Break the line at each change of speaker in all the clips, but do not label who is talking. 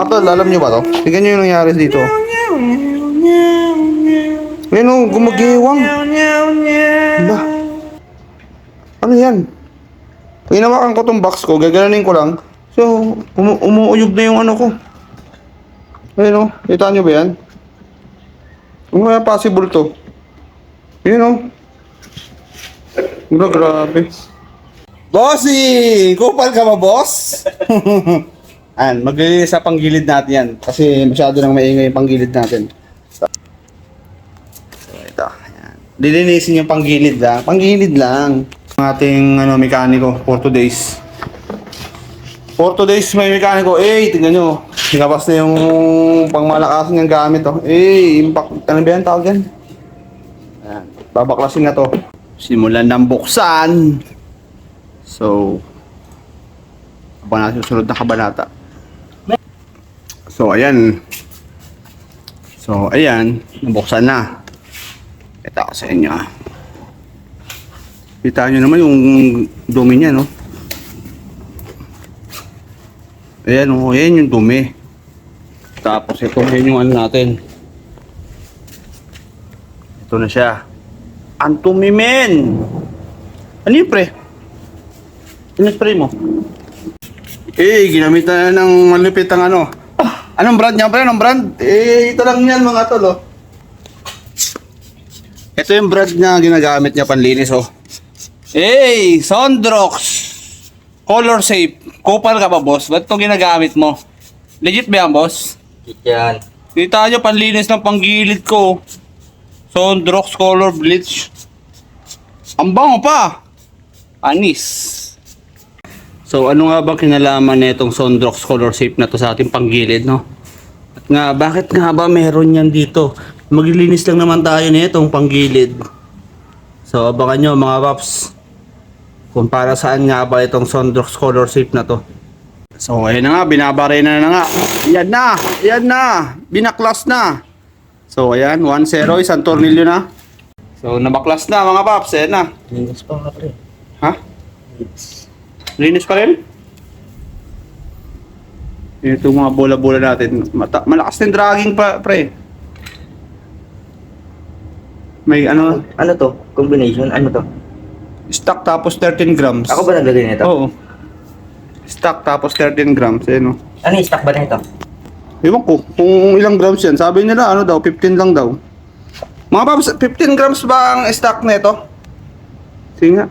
Mga tol, alam nyo ba to? Tingnan nyo yung nangyari dito. Ayun o, gumagiwang. Ba? Ano yan? Pag inawakan ko tong box ko, gagalanin ko lang. So, umuuyog na yung ano ko. Ayun o, kita nyo ba yan? Ano kaya possible to? Ayun o. Grabe. Bossy! Kupal ka ba, boss? Ayan, maglilinis sa panggilid natin yan. Kasi masyado nang maingay yung panggilid natin. So ito. Ayan. Lilinisin yung panggilid lang. Panggilid lang. Ang ating mekaniko for 2 days. For 2 days may mekaniko. Tingnan nyo. Nilabas na yung pangmalakasan niyang gamit. Impact. Ano ba yan tawag yan? Ayan. Babaklasin na to. Simulan ng buksan. So, abangan natin susunod na kabanata. So, ayan. Nabuksan na. Kita ko sa inyo. Kita nyo naman yung dumi niya, no? Ayan, ayan yung dumi. Tapos, ito yung ano natin. Ito na siya. Ang dumi, men! Ano yun, pre? Spray mo. Ginamit na ng malupit ang ano. Anong brand niya, pre? Anong brand? Ito lang yan mga tol, oh. Ito yung brand niya ginagamit niya panlinis, oh. Sondrox Color Safe. Kupal ka ba, boss? Ba't ito ginagamit mo? Legit ba yan, boss?
Legit yan.
Kita nyo, panlinis ng panggilid ko. Sondrox Color Bleach. Ang bango pa. Anis. So ano nga ba kinalaman nitong Sondrox Color Safe na to sa ating panggilid, no? At nga, bakit nga ba meron yan dito? Maglilinis lang naman tayo nitong panggilid. So abangan nyo mga paps, kung para saan nga ba itong Sondrox Color Safe na to. So ayun na nga, binabaray na nga. Yan na, binaklas na. So ayan, 1-0, isang tornilyo na. So nabaklas na mga paps, ayan na.
Linis pa nga, pre.
Ha? Linis pa rin? Ito mga bola-bola natin. Malakas din dragging pa, pre. May ano?
Ano to? Combination? Ano to?
Stock tapos 13 grams.
Ako ba naglagay nito?
Oo. Stock tapos 13 grams. Ano?
Ano yung stock ba nito?
Ewan ko kung ilang grams yan. Sabi nila ano daw, 15 lang daw. Mga paps, 15 grams ba ang stock nito? Sige nga.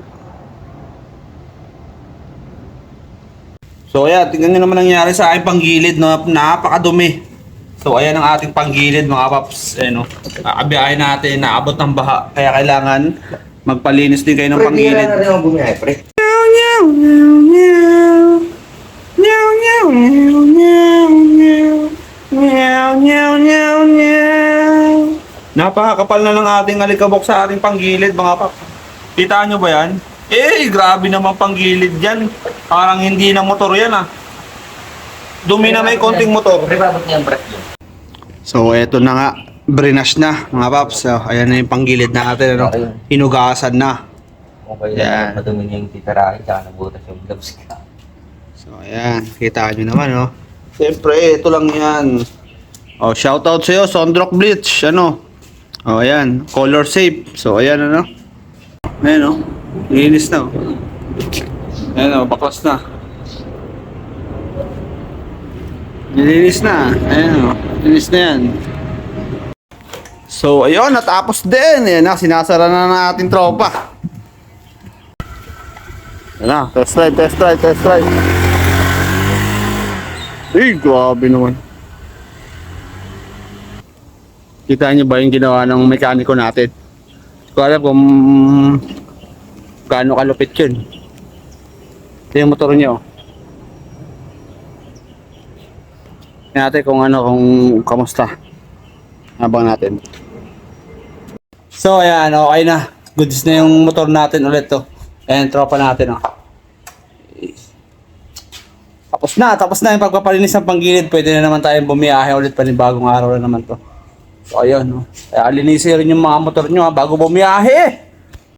So ayan, tingnan nyo naman nangyari sa aking panggilid, no? Napakadumi. So ayan ang ating panggilid mga paps. Ayan, no? Abiyahin natin, naabot ng baha. Kaya kailangan magpalinis din kayo ng panggilid.
Pre, hindi na rin bumiyahe, pre.
Napakakapal na ng ating alikabok sa ating panggilid mga paps. Kita nyo ba yan? Grabe naman panggilid dyan. Parang hindi na motor yan, ah. Dumi na may konting motor.
Pre, babot niya ang break yun.
So, eto na nga. Brinash na, mga paps. So, ayan na yung panggilid natin, ano? Hinugasan na.
Okay
Yan.
lang, madumi niya yung titirahin, tsaka nabutas yung gloves ka.
So, ayan. Kita nyo naman, no? Siyempre, ito lang yan. Oh, shoutout sa'yo, Sondrox Bleach. Ano? Oh, ayan. Color Safe. So, ayan, ano? Ayan, no? Linis na, oh. Ayan, oh, baklas na. Nilinis na. Ayan, oh. Linis na yan. So, ayun, natapos din. Ayan na, sinasara na ng ating tropa. Ayan na, test drive. Grabe naman. Kita nyo ba yung ginawa ng mekaniko natin? Kung alam kung gaano kalupit yun. Ito yung motor nyo. Tingnan natin kung kung kamusta. Habang natin. So ayan, okay na. Goods na yung motor natin ulit to. Ayan, tropa natin, oh. Tapos na yung pagpapalinis ng panggilid. Pwede na naman tayong bumiyahe ulit, panibagong araw na naman to. So ayun, no. Kaya alinisin rin yung mga motor nyo, bago bumiyahe.